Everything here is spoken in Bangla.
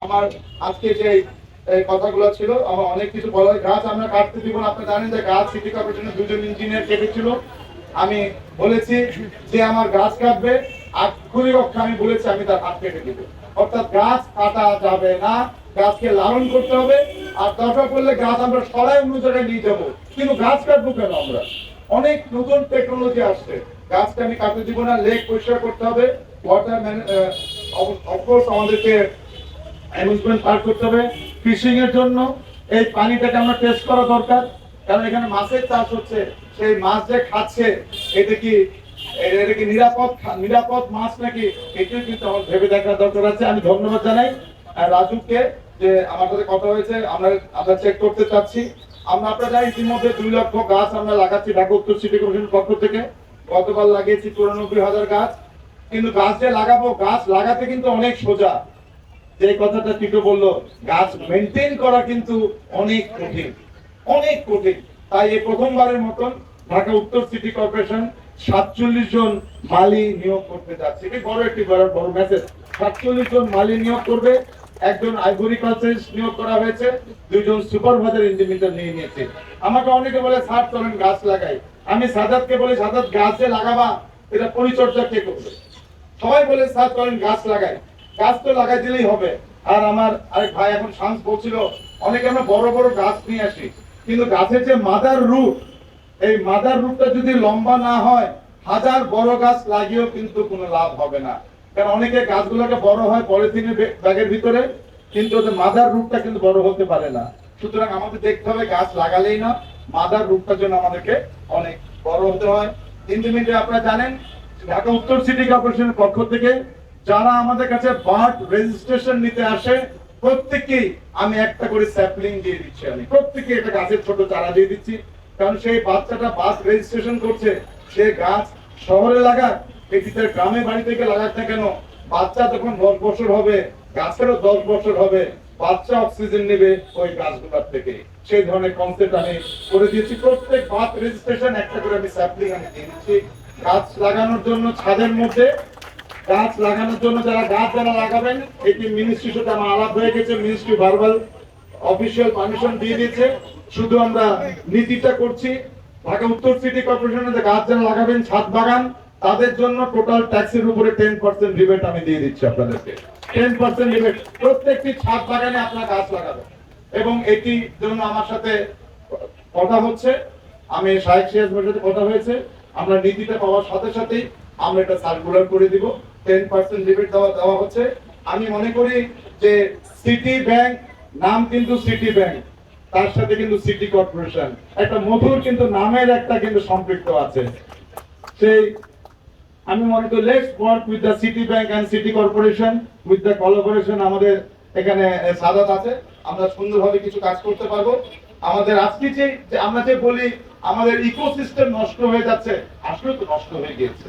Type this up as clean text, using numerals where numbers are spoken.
আমার আজকে যে এই কথাগুলো ছিল, আমার অনেক কিছু বলার। গাছ আমরা কাটতে দিব না। আপনি জানেন যে গাছ সিটি কর্পোরেশনের দুজন ইঞ্জিনিয়ার কেটেছিল। আমি বলেছি যে আমার গাছ কাটবে, আর খুবই রক্ষা আমি বলেছি আমি তার হাত কেটে দিব। অর্থাৎ গাছ কাটা যাবে না, গাছকে লালন করতে হবে। আর দরকার পড়লে গাছ আমরা সরাই অন্য জায়গায় নিয়ে যাবো, কিন্তু গাছ কাটবো কেন আমরা? অনেক নতুন টেকনোলজি আসছে, গাছকে আমি কাটতে দিব না। লেক পরিষ্কার করতে হবে, ওয়াটার অফকোর্স আমাদেরকে অ্যারেঞ্জমেন্ট পার করতে হবে। ফিশিং এর জন্য এই পানিটাকে আমরা টেস্ট করা দরকার, কারণ এখানে মাছের চাষ হচ্ছে। সেই মাছ যে খাচ্ছে, এটা কি নিরাপদ মাছ নাকি, এটাও কিন্তু আমার ভেবে দেখার দরকার আছে। আমি ধন্যবাদ জানাই রাজুকে যে আমার সাথে কথা হয়েছে, আমরা চেক করতে চাচ্ছি। আপনারা জানেন ইতিমধ্যে 2 লক্ষ গাছ আমরা লাগাচ্ছি ঢাকা উত্তর সিটি কর্পোরেশনের পক্ষ থেকে। গতবার লাগিয়েছি 94,000 গাছ। কিন্তু গাছ যে লাগাবো, গাছ লাগাতে কিন্তু অনেক সোজা। যে কথাটা টিটো বললো, গাছ মেনটেন করা কিন্তু অনেক কঠিন, অনেক কঠিন। তাই এই প্রথমবারের মতন ঢাকা উত্তর সিটি কর্পোরেশন 47 জন মালি নিয়োগ করতে যাচ্ছে। এটা বড় মেসেজ। 47 জন মালি নিয়োগ করবে, একজন আইভরিকালচারিস্ট নিয়োগ করা হয়েছে, 2 জন সুপারভাইজার ইন্ডিভিজুয়াল নিয়ে নিয়েছে। আমাকে অনেকে বলে স্যার চলেন গাছ লাগাই। আমি সাদাতকে বলি সাদাত গাছ যে লাগাবা এটা পরিচর্যা কে করবে? সবাই বলে স্যার চলেন গাছ লাগাই। গাছ তো লাগাই দিলেই হবে। আর আমার আরেক ভাই এখন শান্ত বলছিল অনেকে আমরা বড় বড় গাছ নিয়ে আসি, কিন্তু গাছের যে মাদার রুট, এই মাদার রুটটা যদি লম্বা না হয়, হাজার বড় গাছ লাগিয়েও কিন্তু কোনো লাভ হবে না। কারণ অনেকে গাছগুলোকে বড় হয় পলিথিনের ব্যাগের ভিতরে, কিন্তু ওদের মাদার রুটটা কিন্তু বড় হতে পারে না। সুতরাং আমাদের দেখতে হবে গাছ লাগালেই না, মাদার রুটটার জন্য আমাদেরকে অনেক বড় হতে হয়। ইন্টারমিডিয়েট আপনারা জানেন ঢাকা উত্তর সিটি কর্পোরেশনের পক্ষ থেকে যারা আমাদের কাছে বার্ড রেজিস্ট্রেশন নিতে আসে, প্রত্যেককেই আমি একটা করে স্যাপলিং দিয়ে দিচ্ছি। আমি প্রত্যেককে একটা গাছের ছোট চারা দিয়ে দিচ্ছি, কারণ সেই বাচ্চাটা বার্ড রেজিস্ট্রেশন করছে, সে গাছ শহরে লাগাক এটি তার গ্রামে বাড়ি থেকে লাগাক না কেন, বাচ্চা যখন 10 বছর হবে, গাছেরও 10 বছর হবে, বাচ্চা অক্সিজেন নেবে ওই গাছগুলোর থেকে। সেই ধরনের কনসেপ্ট আমি করে দিয়েছি। প্রত্যেক বার্ড রেজিস্ট্রেশন একটা করে আমি স্যাপলিং আমি দিয়ে দিচ্ছি। গাছ লাগানোর জন্য ছাদের মধ্যে, গাছ লাগানোর জন্য যারা লাগাবেন, এটি মিনিস্ট্রির সাথে আমার আলাপ হয়ে গেছে। মিনিস্ট্রি ভার্বাল অফিসিয়াল পারমিশন দিয়ে দিয়েছে। শুধু আমরা নীতিটা করছি। ঢাকা উত্তর সিটি কর্পোরেশনে গাছ যারা লাগাবেন ছাদ বাগান, তাদের জন্য টোটাল ট্যাক্সের উপরে 10% রিবেট আমি দিয়ে দিচ্ছি আপনাদেরকে। 10% রিবেট প্রত্যেকটি ছাদ বাগানে আপনারা গাছ লাগাবেন। এবং এটি জন্য আমার সাথে কথা হচ্ছে, আমি শাহেক সিরাজ ভাইয়ের সাথে কথা হয়েছে। আমরা নীতিটা পাওয়ার সাথে সাথেই আমরা এটা সার্কুলার করে দিব। 10% রিবেট দেওয়া হচ্ছে। আমি মনে করি যে সিটি ব্যাংক নাম কিন্তু সিটি ব্যাংক, তার সাথে কিন্তু সিটি কর্পোরেশন একটা মধুর কিন্তু নামের একটা কিন্তু সম্পৃক্ত আছে। সেই আমি মনে করি let's work with the city bank and city corporation with the collaboration. আমাদের এখানে সাদাত আছে, আমরা সুন্দরভাবে কিছু কাজ করতে পারবো। আমাদের আজকে যে আমরা যে বলি আমাদের ইকোসিস্টেম নষ্ট হয়ে যাচ্ছে, আসলে তো নষ্ট হয়ে গিয়েছে।